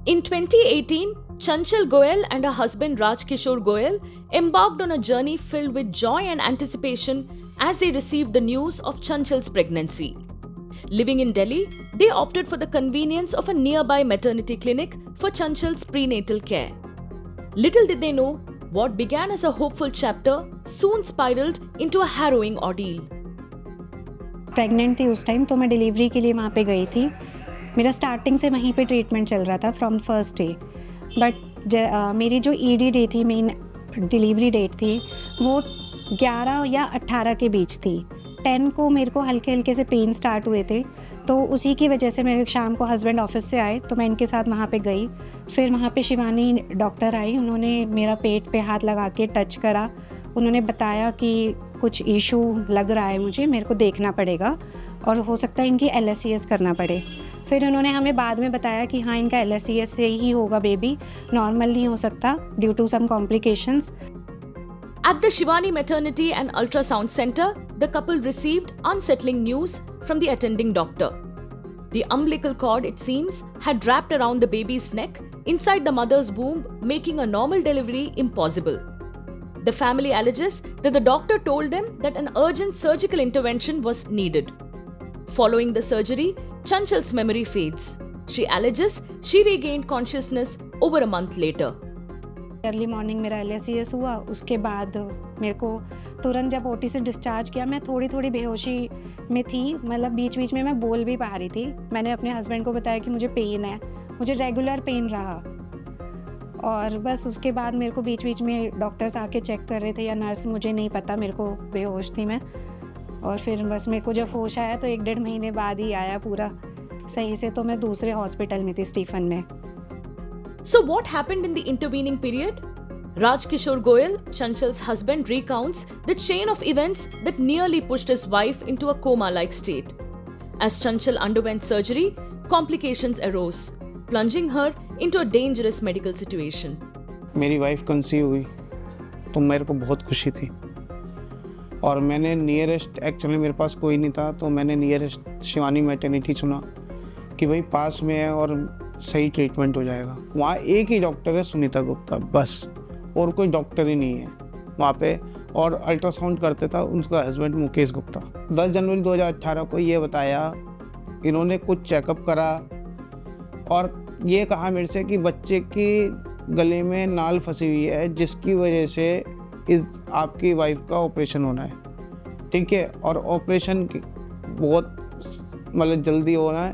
In 2018, Chanchal Goyal and her husband Raj Kishore Goyal embarked on a journey filled with joy and anticipation as they received the news of Chanchal's pregnancy. Living in Delhi, they opted for the convenience of a nearby maternity clinic for Chanchal's prenatal care. Little did they know, what began as a hopeful chapter soon spiraled into a harrowing ordeal. Pregnant थी उस time, तो मैं delivery के लिए वहाँ पे गई थी. मेरा स्टार्टिंग से वहीं पे ट्रीटमेंट चल रहा था फ्रॉम फर्स्ट डे. बट मेरी जो ईडी डे थी, मेन डिलीवरी डेट थी, वो 11 या 18 के बीच थी. 10 को मेरे को हल्के हल्के से पेन स्टार्ट हुए थे, तो उसी की वजह से मेरे शाम को हस्बैंड ऑफिस से आए तो मैं इनके साथ वहाँ पे गई. फिर वहाँ पे शिवानी डॉक्टर आई, उन्होंने मेरा पेट पे हाथ लगा के टच करा. उन्होंने बताया कि कुछ इशू लग रहा है, मुझे मेरे को देखना पड़ेगा और हो सकता है इनकी LSCS करना पड़े. फिर उन्होंने हमें बाद में बताया कि हाँ, इनका LSCS से ही होगा बेबी, नॉर्मल नहीं हो सकता due to some complications. At the Shivani Maternity and Ultrasound Center, the couple received unsettling news from the attending doctor. The umbilical cord, it seems, had wrapped around the baby's neck inside the mother's womb, making a normal delivery impossible. The family alleges that the doctor told them that an urgent surgical intervention was needed. Following the surgery, Chanchal's memory fades. She alleges she regained consciousness over a month later. Early morning मेरा LSCS हुआ. उसके बाद मेरे को तुरंत जब OT से discharge किया, मैं थोड़ी थोड़ी बेहोशी में थी, मतलब बीच बीच में मैं बोल भी पा रही थी. मैंने अपने हस्बैंड को बताया कि मुझे पेन है, मुझे रेगुलर पेन रहा. और बस उसके बाद मेरे को बीच बीच में डॉक्टर्स आके चेक कर रहे थे या नर्स, मुझे नहीं पता, मेरे को बेहोश थी मैं. और फिर बस मेरे को जब होश आया तो 1-1.5 महीने बाद ही आया पूरा सही से. तो मैं दूसरे हॉस्पिटल में थी, स्टीफन में. So what happened in the intervening period? Raj Kishore Goyal, Chanchal's husband, recounts the chain of events that nearly pushed his wife into a coma-like state. As Chanchal underwent surgery, complications arose, plunging her into a dangerous medical situation. मेरी wife conceive हुई तो मेरे को बहुत खुशी थी और मैंने नियरेस्ट, एक्चुअली मेरे पास कोई नहीं था, तो मैंने नियरेस्ट शिवानी मैटरनिटी चुना कि भाई पास में है और सही ट्रीटमेंट हो जाएगा. वहाँ एक ही डॉक्टर है, सुनीता गुप्ता, बस, और कोई डॉक्टर ही नहीं है वहाँ पे. और अल्ट्रासाउंड करते था उनका हस्बैंड मुकेश गुप्ता. 10 जनवरी 2018 को ये बताया, इन्होंने कुछ चेकअप करा और ये कहा मेरे से कि बच्चे की गले में नाल फंसी हुई है जिसकी वजह से आपकी वाइफ का ऑपरेशन होना है. ठीक है, और ऑपरेशन बहुत मतलब जल्दी होना है,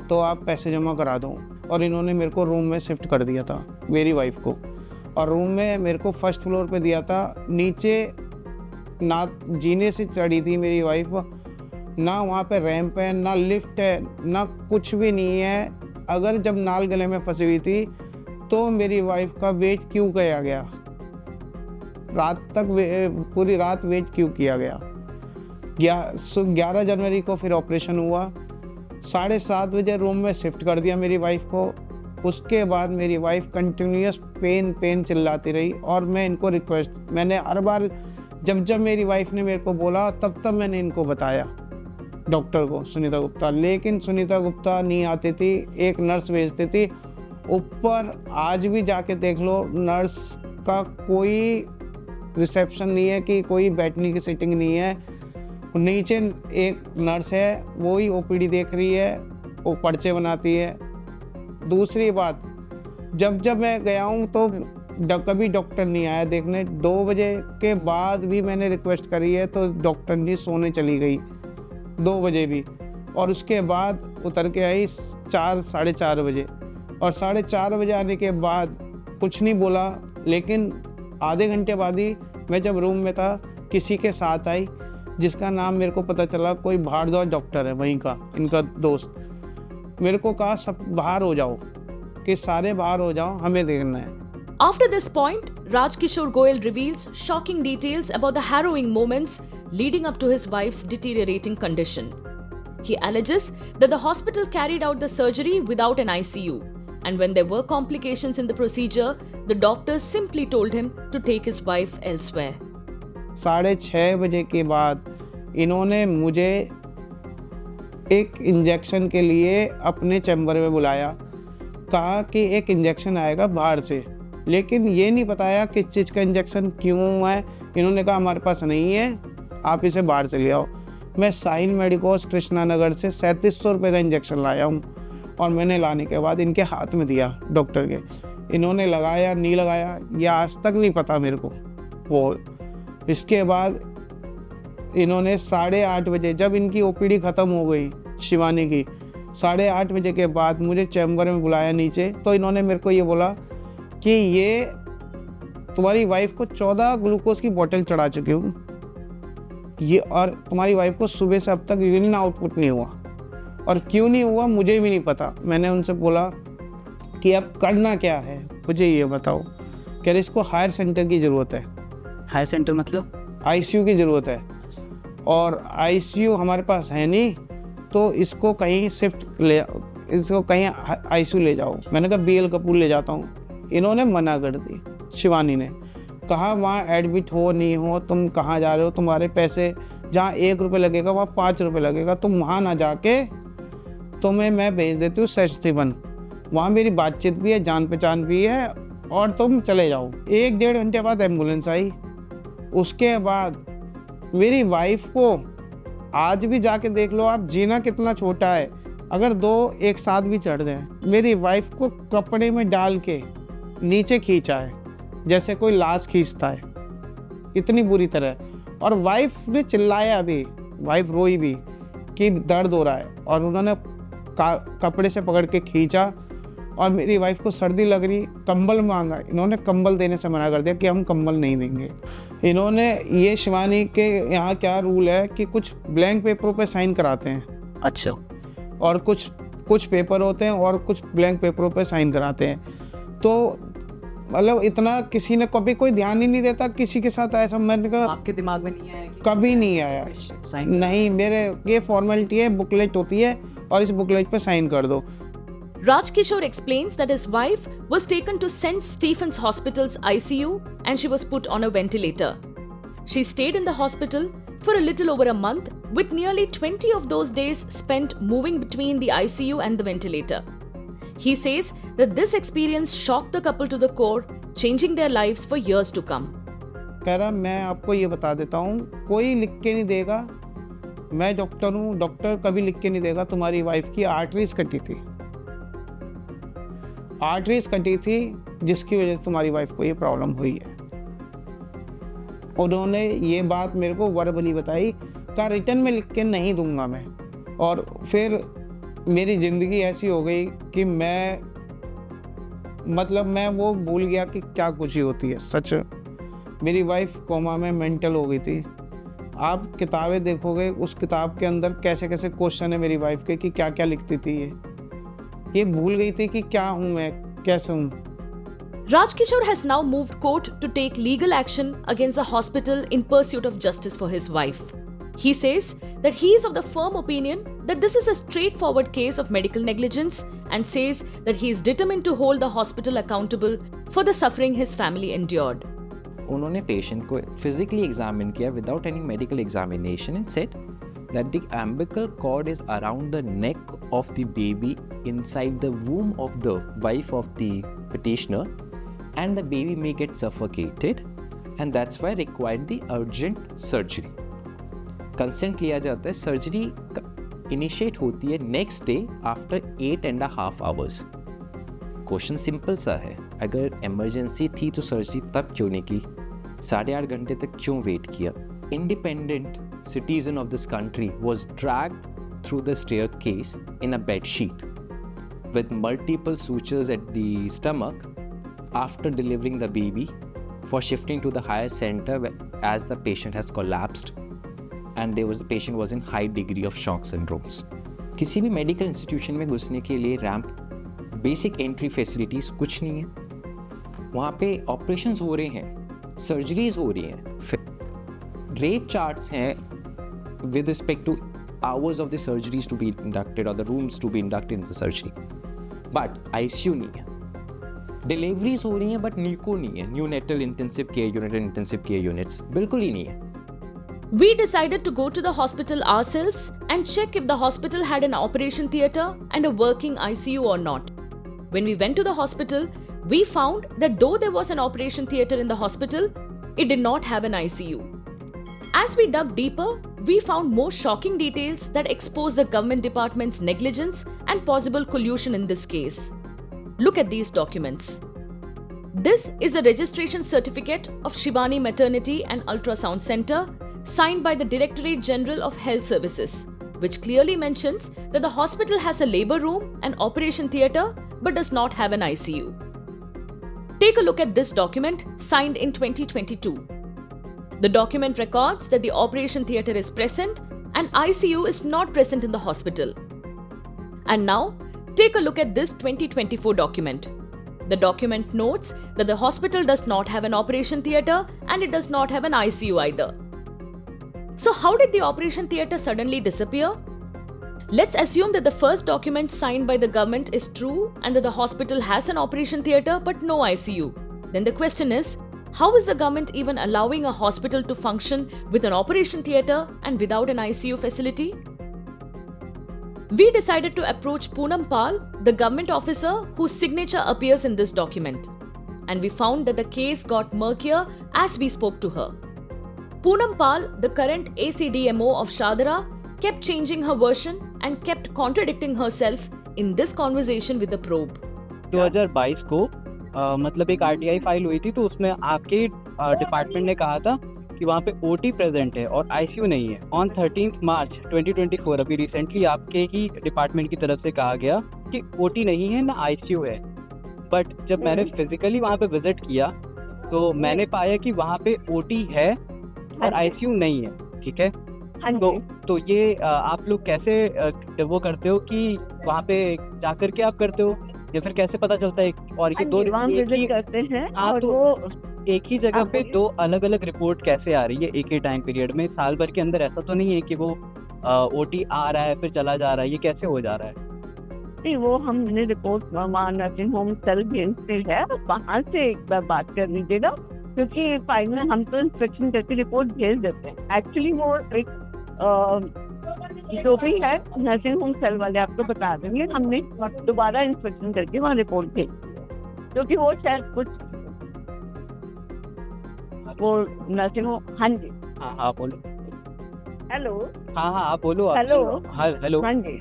तो आप पैसे जमा करा दो. और इन्होंने मेरे को रूम में शिफ्ट कर दिया था, मेरी वाइफ को, और रूम में मेरे को फर्स्ट फ्लोर पे दिया था. नीचे ना जीने से चढ़ी थी मेरी वाइफ, ना वहाँ पे रैंप है, ना लिफ्ट है, ना कुछ भी नहीं है. अगर जब नाल गले में फंसी हुई थी तो मेरी वाइफ का वेट क्यों किया गया, रात तक पूरी रात वेट क्यों किया गया. 11 जनवरी को फिर ऑपरेशन हुआ. 7:30 बजे रूम में शिफ्ट कर दिया मेरी वाइफ को. उसके बाद मेरी वाइफ कंटिन्यूस पेन चिल्लाती रही और मैं इनको मैंने हर बार जब मेरी वाइफ ने मेरे को बोला तब मैंने इनको बताया डॉक्टर को, सुनीता गुप्ता. लेकिन सुनीता गुप्ता नहीं आती थी, एक नर्स भेजती थी ऊपर. आज भी जाके देख लो, नर्स का कोई रिसेप्शन नहीं है कि कोई बैठने की सीटिंग नहीं है. नीचे एक नर्स है, वो ही OPD देख रही है, वो पर्चे बनाती है. दूसरी बात, जब मैं गया हूँ तो कभी डॉक्टर नहीं आया देखने. 2 बजे के बाद भी मैंने रिक्वेस्ट करी है तो डॉक्टर नहीं, सोने चली गई 2 बजे भी. और उसके बाद उतर के आई 4-4:30 बजे, और 4:30 बजे आने के बाद कुछ नहीं बोला. लेकिन आधे घंटे बाद ही मैं जब रूम में था, किसी के साथ आई जिसका नाम मेरे को पता चला कोई भारद्वाज डॉक्टर है वहीं का, इनका दोस्त. मेरे को कहा सब बाहर हो जाओ, कि सारे बाहर हो जाओ, हमें देखना है. After this point, Raj Kishore Goyal reveals shocking details about the harrowing moments leading up to his wife's deteriorating condition. He alleges that the hospital carried out the surgery without an ICU, and when there were complications in the procedure, the doctors simply told him to take his wife elsewhere. 6:30 बजे के बाद इन्होंने मुझे एक injection के लिए अपने chamber में बुलाया. कहा कि एक इंजेक्शन आएगा बाहर से, लेकिन ये नहीं बताया किस चीज़ का इंजेक्शन, क्यों है। इन्होंने कहा हमारे पास नहीं है, आप इसे बाहर से ले आओ। मैं साहिल मेडिकोस कृष्णा नगर से 3700 रुपये का इंजेक्शन लाया हूँ, और मैंने लाने के बाद इनके हाथ में दिया डॉक्टर के। इन्होंने लगाया नहीं लगाया ये आज तक नहीं पता मेरे को। वो इसके बाद इन्होंने 8:30 बजे, जब इनकी ओपीडी ख़त्म हो गई शिवानी की, 8:30 बजे के बाद मुझे चैम्बर में बुलाया नीचे। तो इन्होंने मेरे को ये बोला कि ये तुम्हारी वाइफ को 14 ग्लूकोज की बोतल चढ़ा चुकी हूँ ये, और तुम्हारी वाइफ को सुबह से अब तक यूरिन आउटपुट नहीं हुआ, और क्यों नहीं हुआ मुझे भी नहीं पता। मैंने उनसे बोला कि अब करना क्या है मुझे ये बताओ। कह रहे इसको हायर सेंटर की ज़रूरत है। हायर सेंटर मतलब? आईसीयू की ज़रूरत है, और आईसीयू हमारे पास है नहीं, तो इसको कहीं इसको कहीं आईसीयू ले जाओ। मैंने कहा BL कपूर ले जाता हूँ। इन्होंने मना कर दी। शिवानी ने कहा वहाँ एडमिट हो नहीं हो, तुम कहाँ जा रहे हो, तुम्हारे पैसे जहाँ 1 रुपये लगेगा वहाँ 5 रुपये लगेगा, तुम वहाँ ना जाके तुम्हें मैं भेज देती हूँ सचिवन, वहाँ मेरी बातचीत भी है, जान पहचान भी है, और तुम चले जाओ। 1-1.5 घंटे बाद एम्बुलेंस आई। उसके बाद मेरी वाइफ को आज भी जाके देख लो आप, जीना कितना छोटा है। अगर 2 एक साथ भी चढ़ जाएं, मेरी वाइफ को कपड़े में डाल के नीचे खींचा है जैसे कोई लाश खींचता है, इतनी बुरी तरह। और वाइफ ने चिल्लाया भी, वाइफ रोई भी कि दर्द हो रहा है, और उन्होंने कपड़े से पकड़ के खींचा। और मेरी वाइफ को सर्दी लग रही, कंबल मांगा, इन्होंने कंबल देने से मना कर दिया कि हम कंबल नहीं देंगे। इन्होंने ये शिवानी के यहाँ क्या रूल है कि कुछ ब्लैंक पेपरों पे साइन कराते हैं। अच्छा। और कुछ पेपर होते हैं और कुछ ब्लैंक पेपरों पे साइन कराते हैं। तो मतलब इतना किसी ने कभी कोई ध्यान ही नहीं देता किसी के साथ ऐसा। मैंने कहा आपके दिमाग में नहीं आया कि कभी नहीं आया साइन? नहीं, मेरे ये फॉर्मेलिटी है, बुकलेट होती है और इस बुकलेट पे साइन कर दो। Raj Kishore explains that his wife was taken to St. Stephen's Hospital's ICU and she was put on a ventilator. She stayed in the hospital for a little over a month, with nearly 20 of those days spent moving between the ICU and the ventilator. He says that this experience shocked the couple to the core, changing their lives for years to come. कह रहा मैं आपको ये बता देता हूँ, कोई लिख के नहीं देगा, मैं डॉक्टर हूँ, डॉक्टर कभी लिख के नहीं देगा तुम्हारी वाइफ की आर्टरीज कटी थी, आर्टरीज कटी थी जिसकी वजह से तुम्हारी वाइफ को ये प्रॉब्लम हुई है। उन्होंने ये बात मेरे को वर्बली बताई, का रिटर्न में लिख के नहीं दूंगा मैं। और फिर मेरी ज़िंदगी ऐसी हो गई कि मैं वो भूल गया कि क्या खुशी होती है। सच, मेरी वाइफ कोमा में मेंटल हो गई थी। आप किताबें देखोगे, उस किताब के अंदर कैसे कैसे क्वेश्चन है मेरी वाइफ के कि क्या क्या लिखती थी। ये भूल गई थी कि क्या हूँ मैं, कैसे हूँ। Raj Kishore has now moved court to take legal action against the hospital in pursuit of justice for his wife. He says that he is of the firm opinion that this is a straightforward case of medical negligence and says that he is determined to hold the hospital accountable for the suffering his family endured. उन्होंने patient को physically examine किया without any medical examination and said that the umbilical cord is around the neck of the baby inside the womb of the wife of the petitioner, and the baby may get suffocated, and that's why required the urgent surgery. Consent लिया जाता है, surgery initiate होती है next day after 8.5 hours. Question simple सा है, अगर emergency थी तो सर्जरी तब क्यों नहीं की, 8.5 घंटे तक क्यों वेट किया? Independent citizen of this country was dragged through the staircase in a bed sheet with multiple sutures at the stomach after delivering the baby for shifting to the higher center as the patient has collapsed and the patient was in high degree of shock syndromes. किसी भी medical institution में घुसने के लिए ramp, basic entry facilities कुछ नहीं है। वहाँ पे ऑपरेशंस हो रहे हैं, सर्जरीज हो रही हैं, रेट चार्ट्स हैं with respect to hours of the surgeries to be inducted or the rooms to be inducted in the surgery, but ICU नहीं है। डिलीवरीज हो रही हैं बट नीको नहीं है, neonatal intensive care unit and intensive care units बिल्कुल ही नहीं है। We decided to go to the hospital ourselves and check if the hospital had an operation theatre and a working ICU or not. When we went to the hospital, we found that though there was an operation theatre in the hospital, it did not have an ICU. As we dug deeper, we found more shocking details that expose the government department's negligence and possible collusion in this case. Look at these documents. This is the registration certificate of Shivani Maternity and Ultrasound Center, signed by the Directorate General of Health Services, which clearly mentions that the hospital has a labor room and operation theatre but does not have an ICU. Take a look at this document signed in 2022. The document records that the operation theatre is present and ICU is not present in the hospital. And now, take a look at this 2024 document. The document notes that the hospital does not have an operation theatre and it does not have an ICU either. So how did the operation theatre suddenly disappear? Let's assume that the first document signed by the government is true and that the hospital has an operation theatre but no ICU. Then the question is, how is the government even allowing a hospital to function with an operation theatre and without an ICU facility? We decided to approach Poonam Pal, the government officer whose signature appears in this document. And we found that the case got murkier as we spoke to her. Poonam Pal, the current ACDMO of Shadara, kept changing her version and kept contradicting herself in this conversation with the probe. 2022 को मतलब एक RTI file हुई थी, तो उसमें आपके department ने कहा था कि वहाँ पे ओटी प्रेजेंट है और आईसीयू नहीं है. ऑन 13 मार्च 2024 अभी रिसेंटली आपके ही डिपार्टमेंट की तरफ से कहा गया कि ओटी नहीं है ना आईसीयू है. बट जब मैंने फिजिकली वहाँ पे विजिट किया तो मैंने पाया कि वहाँ पे ओटी है और आईसीयू नहीं है. ठीक है, तो ये आप लोग कैसे वो करते हो कि वहाँ पे जाकर के आप करते हो या फिर कैसे पता चलता है? और ये दो विजिट करते हैं और तो वो एक ही जगह पे दो अलग अलग रिपोर्ट कैसे आ रही है एक ही टाइम पीरियड में? साल भर के अंदर ऐसा तो नहीं है कि वो ओटी आ रहा है फिर चला जा रहा है, ये कैसे हो जा रहा है? नहीं, वो हमने रिपोर्ट नर्सिंग होम सेल भेजते हैं, वहाँ से एक बार बात कर लीजिएगा, क्योंकि फाइनल हम तो इंस्पेक्शन करके रिपोर्ट भेज देते हैं. एक्चुअली वो एक जो भी है नर्सिंग होम सेल वाले आपको बता देंगे. हमने दोबारा इंस्पेक्शन करके वहाँ रिपोर्ट भेजी, क्योंकि वो शायद कुछ वो नर्सिंग होम. हाँ जी, हाँ बोलो. हेलो. हाँ आप बोलो. हेलो. हेलो. हाँ जी,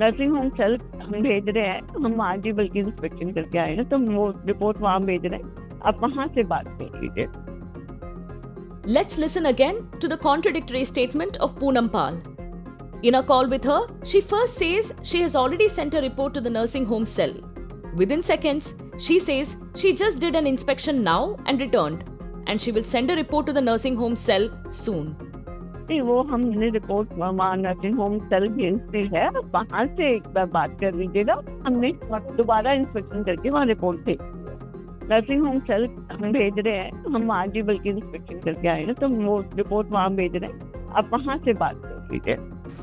नर्सिंग होम सेल हम भेज रहे हैं, हम आज ही बल्कि इंस्पेक्शन करके आए हैं, तो वो रिपोर्ट वहाँ भेज रहे हैं, आप वहाँ से बात कर लीजिए. Let's listen again to the contradictory statement of Poonam Pal. In a call with her, she first says she has already sent a report to the nursing home cell. Within seconds, she says she just did an inspection now and returned, and she will send a report to the nursing home cell soon. नहीं, वो हमने report वहाँ nursing home cell भेजते हैं, वहाँ से एक बार बात कर लीजिएगा. हमने दोबारा इंस्पेक्शन करके वहाँ रिपोर्ट भेजी. नर्सिंग होम सेल हम भेज रहे हैं, हम आज ही बल्कि इंस्पेक्शन करके आए हैं, तो वो रिपोर्ट वहाँ भेज रहे हैं, आप वहाँ से बात कर लीजिए.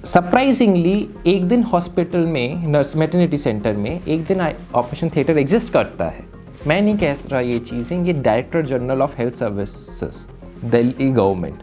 सरप्राइजिंगली एक दिन हॉस्पिटल में नर्स मैटरनिटी सेंटर में एक दिन ऑपरेशन थिएटर एग्जिस्ट करता है. मैं नहीं कह रहा ये चीज़ें, ये director general of health services Delhi government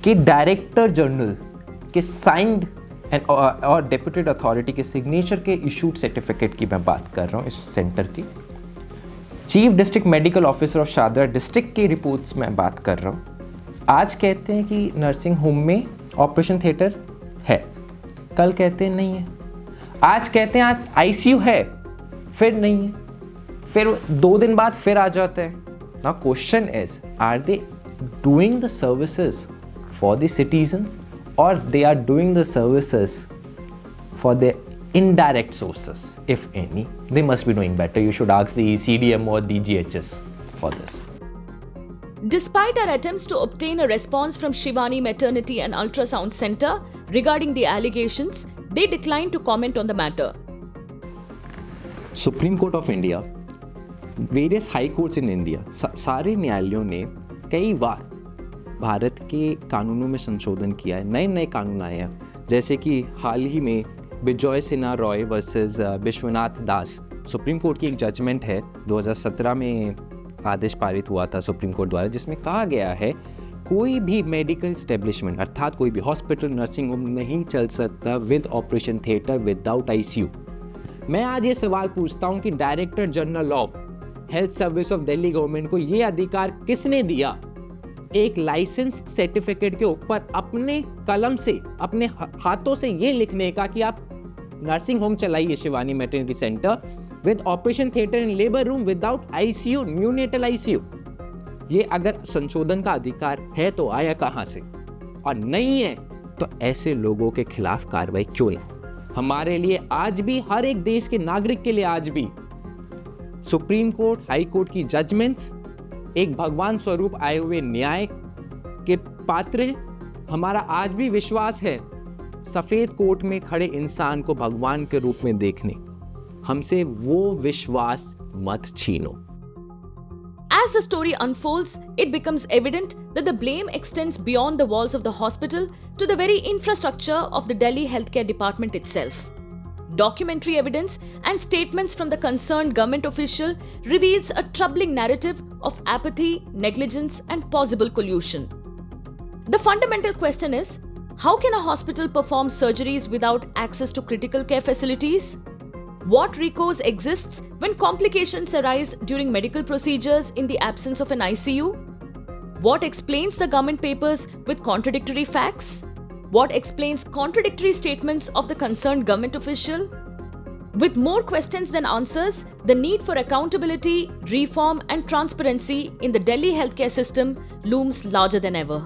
के डायरेक्टर जनरल के साइंड एंड और डेप्यूटेड अथॉरिटी के सिग्नेचर के इशूड सर्टिफिकेट की मैं बात कर रहा हूँ. इस सेंटर की chief district medical officer of Shahdara district की रिपोर्ट्स में बात कर रहा हूँ. आज कहते हैं कि नर्सिंग होम में ऑपरेशन थिएटर है, कल कहते हैं नहीं है, आज कहते हैं आज आईसीयू है, फिर नहीं है, फिर 2 दिन बाद फिर आ जाते हैं. Now question is, are they doing the services for the citizens और they are doing the services for the indirect sources, if any? They must be knowing better. You should ask the CDM or DGHS for this. Despite our attempts to obtain a response from Shivani Maternity and Ultrasound Center regarding the allegations, they declined to comment on the matter. Supreme Court of India, various high courts in India, सारे न्यायालयों ने कई बार भारत के कानूनों में संशोधन किया है, नए कानून आए हैं. जैसे कि हाल ही में बिजॉय सिन्हा रॉय वर्सेस विश्वनाथ दास, सुप्रीम कोर्ट की एक जजमेंट है, 2017 में आदेश पारित हुआ था सुप्रीम कोर्ट द्वारा, जिसमें कहा गया है कोई भी मेडिकल एस्टेब्लिशमेंट अर्थात कोई भी हॉस्पिटल नर्सिंग होम नहीं चल सकता with operation theatre without ICU. मैं आज ये सवाल पूछता हूं कि director general of health service of Delhi government को ये अधिकार किसने दिया एक लाइसेंस सर्टिफिकेट के ऊपर अपने कलम से, अपने हाथों से ये लिखने का कि आप नर्सिंग होम चलाइए Shivani maternity centre with operation theatre and labour room without ICU, neonatal ICU. ये अगर संशोधन का अधिकार है तो आया कहां से, और नहीं है तो ऐसे लोगों के खिलाफ कार्रवाई क्यों नहीं? हमारे लिए आज भी, हर एक देश के नागरिक के लिए आज भी सुप्रीम कोर्ट, हाई कोर्ट की जजमेंट्स एक भगवान स्वरूप आए हुए न्याय के पात्र हैं। हमारा आज भी विश्वास है सफेद कोट में खड़े इंसान को भगवान के रूप में देखने। हमसे वो विश्वास मत छीनो। As the story unfolds, it becomes evident that the blame extends beyond the walls of the hospital to the very infrastructure of the Delhi Healthcare Department itself. Documentary evidence and statements from the concerned government official reveals a troubling narrative of apathy, negligence, and possible collusion. The fundamental question is, how can a hospital perform surgeries without access to critical care facilities? What recourse exists when complications arise during medical procedures in the absence of an ICU? What explains the government papers with contradictory facts? What explains contradictory statements of the concerned government official? With more questions than answers, the need for accountability, reform, and transparency in the Delhi healthcare system looms larger than ever.